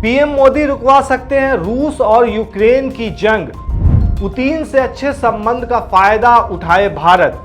PM Modi रुकवा सकते हैं रूस और यूक्रेन की जंग, पुतिन से अच्छे संबंध का फायदा उठाए भारत।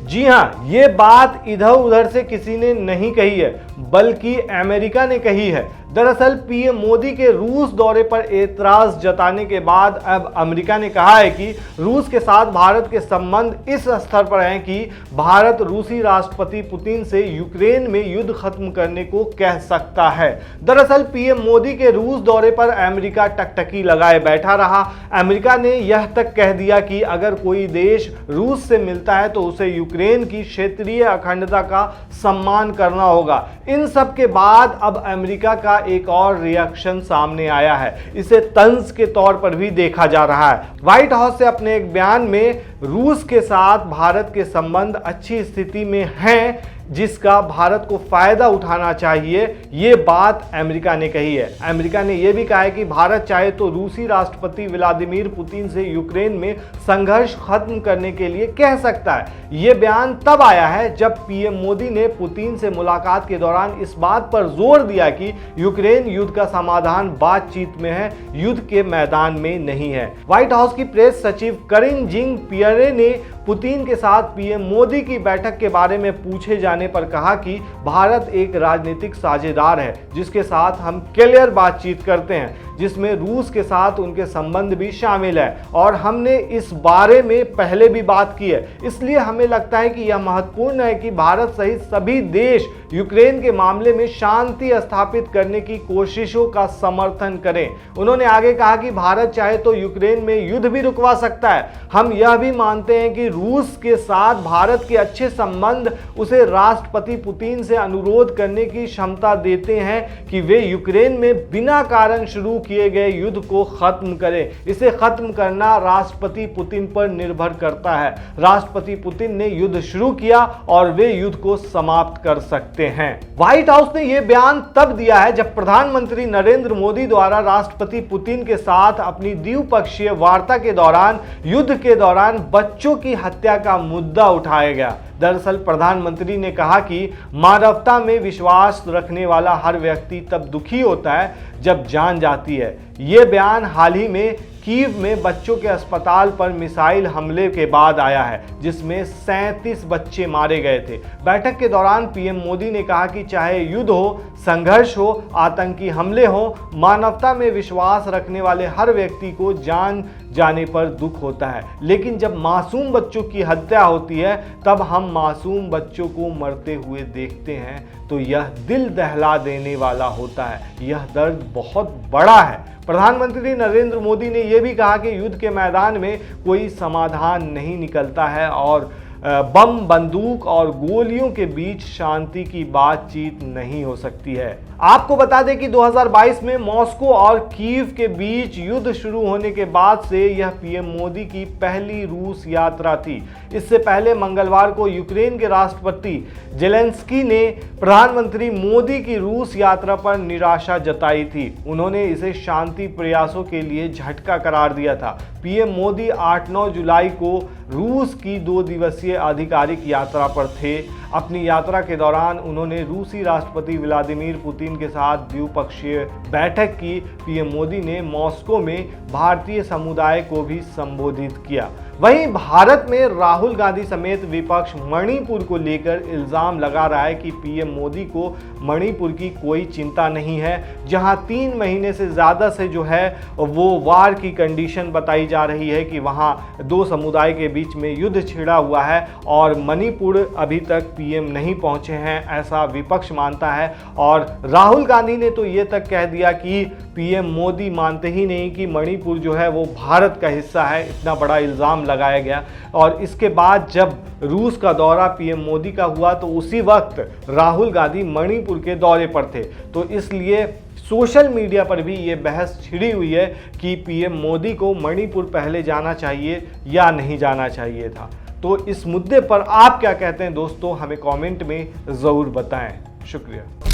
जी हां, ये बात इधर उधर से किसी ने नहीं कही है, बल्कि अमेरिका ने कही है। दरअसल पीएम मोदी के रूस दौरे पर एतराज जताने के बाद अब अमेरिका ने कहा है कि रूस के साथ भारत के संबंध इस स्तर पर हैं कि भारत रूसी राष्ट्रपति पुतिन से यूक्रेन में युद्ध खत्म करने को कह सकता है। दरअसल पीएम मोदी के रूस दौरे पर अमेरिका टकटकी लगाए बैठा रहा। अमेरिका ने यह तक कह दिया कि अगर कोई देश रूस से मिलता है तो उसे यूक्रेन की क्षेत्रीय अखंडता का सम्मान करना होगा। इन सब के बाद अब अमेरिका का एक और रिएक्शन सामने आया है। इसे तंज के तौर पर भी देखा जा रहा है। व्हाइट हाउस से अपने एक बयान में रूस के साथ भारत के संबंध अच्छी स्थिति में हैं, जिसका भारत को फायदा उठाना चाहिए, ये बात अमेरिका ने कही है। अमेरिका ने यह भी कहा है कि भारत चाहे तो रूसी राष्ट्रपति व्लादिमीर पुतिन से यूक्रेन में संघर्ष खत्म करने के लिए कह सकता है। यह बयान तब आया है जब पीएम मोदी ने पुतिन से मुलाकात के दौरान इस बात पर जोर दिया कि यूक्रेन युद्ध का समाधान बातचीत में है, युद्ध के मैदान में नहीं है। व्हाइट हाउस की प्रेस सचिव करिन जिंग पियरे ने पुतिन के साथ पीएम मोदी की बैठक के बारे में पूछे जाने पर कहा कि भारत एक राजनीतिक साझेदार है जिसके साथ हम क्लियर बातचीत करते हैं, जिसमें रूस के साथ उनके संबंध भी शामिल है और हमने इस बारे में पहले भी बात की है। इसलिए हमें लगता है कि यह महत्वपूर्ण है कि भारत सहित सभी देश यूक्रेन के मामले में शांति स्थापित करने की कोशिशों का समर्थन करें। उन्होंने आगे कहा कि भारत चाहे तो यूक्रेन में युद्ध भी रुकवा सकता है। हम यह भी मानते हैं कि रूस के साथ भारत के अच्छे संबंध उसे राष्ट्रपति पुतिन से अनुरोध करने की क्षमता देते हैं कि वे यूक्रेन में बिना कारण शुरू किए गए युद्ध को खत्म करें। इसे खत्म करना राष्ट्रपति पुतिन पर निर्भर करता है। राष्ट्रपति पुतिन ने युद्ध शुरू किया और वे युद्ध को समाप्त कर सकते हैं। व्हाइट हाउस ने यह बयान तब दिया है जब प्रधानमंत्री नरेंद्र मोदी द्वारा राष्ट्रपति पुतिन के साथ अपनी द्विपक्षीय वार्ता के दौरान युद्ध के दौरान बच्चों की हत्या का मुद्दा उठाया गया। दरअसल प्रधानमंत्री ने कहा कि मानवता में विश्वास रखने वाला हर व्यक्ति तब दुखी होता है जब जान जाती है। ये बयान हाल ही में कीव में बच्चों के अस्पताल पर मिसाइल हमले के बाद आया है, जिसमें 37 बच्चे मारे गए थे। बैठक के दौरान पीएम मोदी ने कहा कि चाहे युद्ध हो, संघर्ष हो, आतंकी हमले हो, मानवता में विश्वास रखने वाले हर व्यक्ति को जान जाने पर दुख होता है, लेकिन जब मासूम बच्चों की हत्या होती है तब हम मासूम बच्चों को मरते हुए देखते हैं तो यह दिल दहला देने वाला होता है। यह दर्द बहुत बड़ा है। प्रधानमंत्री नरेंद्र मोदी ने यह भी कहा कि युद्ध के मैदान में कोई समाधान नहीं निकलता है और बम, बंदूक और गोलियों के बीच शांति की बातचीत नहीं हो सकती है। आपको बता दें कि 2022 में मॉस्को और कीव के बीच युद्ध शुरू होने के बाद से यह पीएम मोदी की पहली रूस यात्रा थी। इससे पहले मंगलवार को यूक्रेन के राष्ट्रपति जेलेंस्की ने प्रधानमंत्री मोदी की रूस यात्रा पर निराशा जताई थी। उन्होंने इसे शांति प्रयासों के लिए झटका करार दिया था। पीएम मोदी 8-9 जुलाई को रूस की 2 दिवसीय आधिकारिक यात्रा पर थे। अपनी यात्रा के दौरान उन्होंने रूसी राष्ट्रपति व्लादिमीर पुतिन के साथ द्विपक्षीय बैठक की। पीएम मोदी ने मॉस्को में भारतीय समुदाय को भी संबोधित किया। वहीं भारत में राहुल गांधी समेत विपक्ष मणिपुर को लेकर इल्जाम लगा रहा है कि पीएम मोदी को मणिपुर की कोई चिंता नहीं है, जहां 3 महीने से ज़्यादा से जो है वो वार की कंडीशन बताई जा रही है कि वहां 2 समुदाय के बीच में युद्ध छिड़ा हुआ है और मणिपुर अभी तक पीएम नहीं पहुंचे हैं, ऐसा विपक्ष मानता है। और राहुल गांधी ने तो ये तक कह दिया कि पीएम मोदी मानते ही नहीं कि मणिपुर जो है वो भारत का हिस्सा है। इतना बड़ा इल्ज़ाम लगाया गया। और इसके बाद जब रूस का दौरा पीएम मोदी का हुआ तो उसी वक्त राहुल गांधी मणिपुर के दौरे पर थे। तो इसलिए सोशल मीडिया पर भी ये बहस छिड़ी हुई है कि पीएम मोदी को मणिपुर पहले जाना चाहिए या नहीं जाना चाहिए था। तो इस मुद्दे पर आप क्या कहते हैं दोस्तों, हमें कमेंट में ज़रूर बताएं। शुक्रिया।